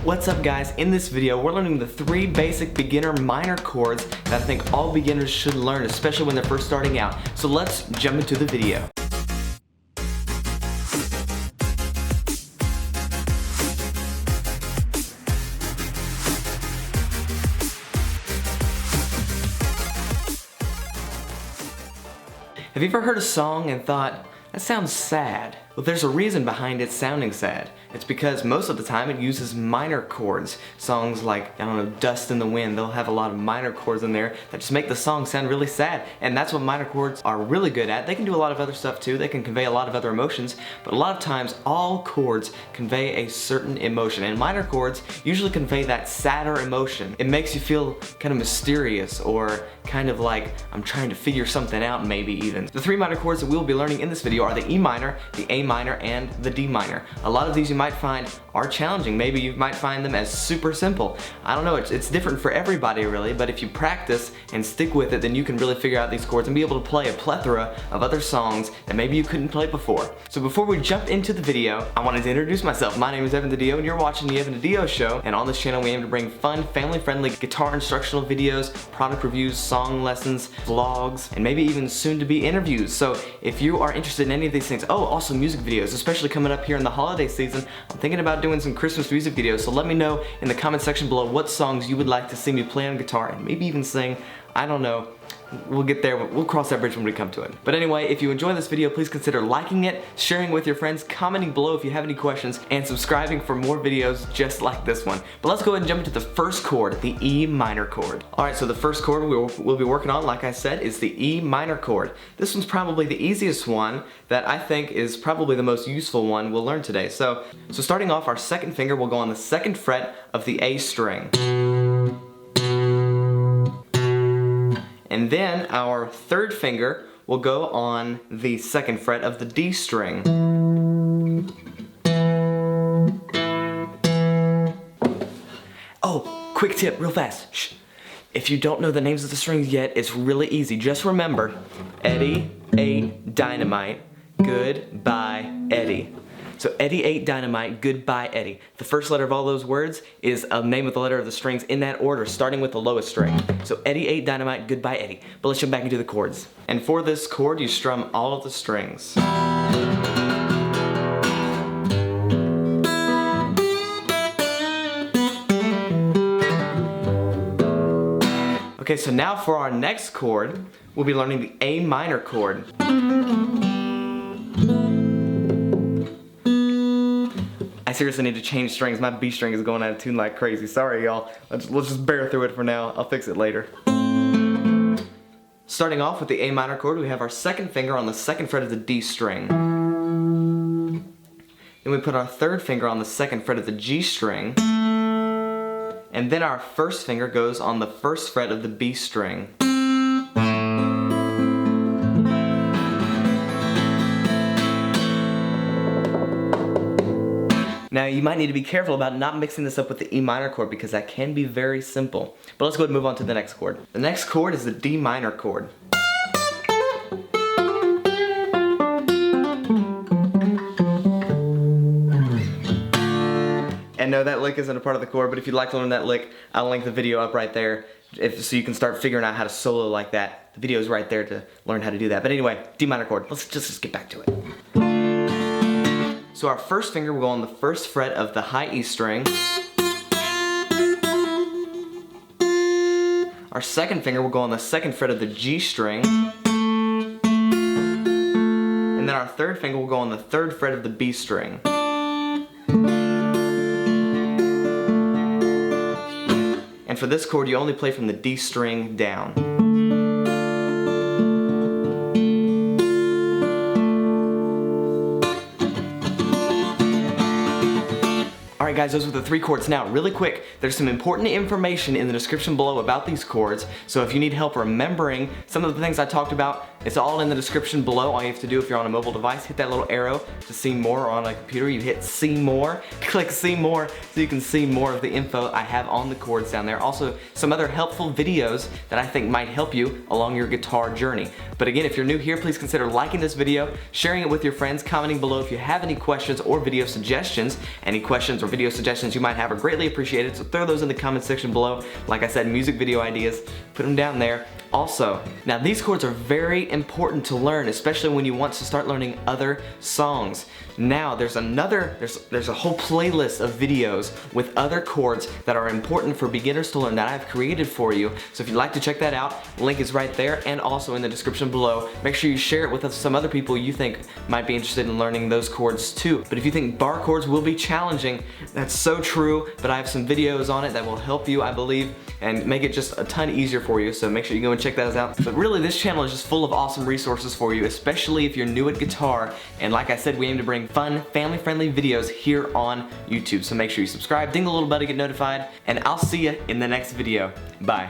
What's up guys? In this video we're learning the 3 basic beginner minor chords that I think all beginners should learn, especially when they're first starting out. So let's jump into the video. Have you ever heard a song and thought, that sounds sad? Well, there's a reason behind it sounding sad. It's because most of the time it uses minor chords. Songs like, I don't know, Dust in the Wind, they'll have a lot of minor chords in there that just make the song sound really sad. And that's what minor chords are really good at. They can do a lot of other stuff too. They can convey a lot of other emotions, but a lot of times all chords convey a certain emotion. And minor chords usually convey that sadder emotion. It makes you feel kind of mysterious or kind of like I'm trying to figure something out, maybe even. The 3 minor chords that we'll be learning in this video are the E minor, the A minor, and the D minor. A lot of these you might find are challenging. Maybe you might find them as super simple. I don't know, it's different for everybody really, but if you practice and stick with it, then you can really figure out these chords and be able to play a plethora of other songs that maybe you couldn't play before. So before we jump into the video, I wanted to introduce myself. My name is Evan DiDio and you're watching the Evan DiDio Show, and on this channel we aim to bring fun, family-friendly guitar instructional videos, product reviews, song lessons, vlogs, and maybe even soon to be interviews. So if you are interested in any of these things, also music videos, especially coming up here in the holiday season, I'm thinking about doing some Christmas music videos, so let me know in the comment section below what songs you would like to see me play on guitar and maybe even sing. I don't know. We'll get there, we'll cross that bridge when we come to it. But anyway, if you enjoy this video, please consider liking it, sharing it with your friends, commenting below if you have any questions, and subscribing for more videos just like this one. But let's go ahead and jump into the first chord, the E minor chord. Alright, so the first chord we'll be working on, like I said, is the E minor chord. This one's probably the easiest one that I think is probably the most useful one we'll learn today. So starting off, our second finger will go on the 2nd fret of the A string. And then our 3rd finger will go on the 2nd fret of the D string. Oh, quick tip, real fast. Shh. If you don't know the names of the strings yet, it's really easy. Just remember, Eddie ate dynamite, goodbye Eddie. So Eddie ate dynamite, goodbye Eddie. The first letter of all those words is a name of the letter of the strings in that order, starting with the lowest string. So Eddie ate dynamite, goodbye Eddie. But let's jump back into the chords. And for this chord, you strum all of the strings. Okay, so now for our next chord, we'll be learning the A minor chord. I seriously need to change strings. My B string is going out of tune like crazy. Sorry y'all. Let's just bear through it for now. I'll fix it later. Starting off with the A minor chord, we have our 2nd finger on the 2nd fret of the D string. Then we put our 3rd finger on the 2nd fret of the G string. And then our 1st finger goes on the 1st fret of the B string. Now you might need to be careful about not mixing this up with the E minor chord because that can be very simple. But let's go ahead and move on to the next chord. The next chord is the D minor chord. And no, that lick isn't a part of the chord, but if you'd like to learn that lick, I'll link the video up right there so you can start figuring out how to solo like that. The video is right there to learn how to do that. But anyway, D minor chord. Let's just get back to it. So our 1st finger will go on the 1st fret of the high E string. Our 2nd finger will go on the 2nd fret of the G string. And then our 3rd finger will go on the 3rd fret of the B string. And for this chord, you only play from the D string down. Alright guys, those were the 3 chords. Now, really quick, there's some important information in the description below about these chords, so if you need help remembering some of the things I talked about, It's all in the description below. All you have to do if you're on a mobile device, hit that little arrow to see more, or on a computer you hit see more, click see more so you can see more of the info I have on the chords down there. Also some other helpful videos that I think might help you along your guitar journey. But again, if you're new here, please consider liking this video, sharing it with your friends, commenting below if you have any questions or video suggestions. Any questions or video suggestions you might have are greatly appreciated, so throw those in the comment section below. Like I said, music video ideas, put them down there. Also, now these chords are very important to learn, especially when you want to start learning other songs. Now there's a whole playlist of videos with other chords that are important for beginners to learn that I've created for you. So if you'd like to check that out, link is right there and also in the description below. Make sure you share it with some other people you think might be interested in learning those chords too. But if you think bar chords will be challenging, that's so true, but I have some videos on it that will help you, I believe, and make it just a ton easier for you, so make sure you go and check those out. But really, this channel is just full of awesome resources for you, especially if you're new at guitar, and like I said, we aim to bring fun, family-friendly videos here on YouTube, so make sure you subscribe, ding the little bell to get notified, and I'll see you in the next video. Bye.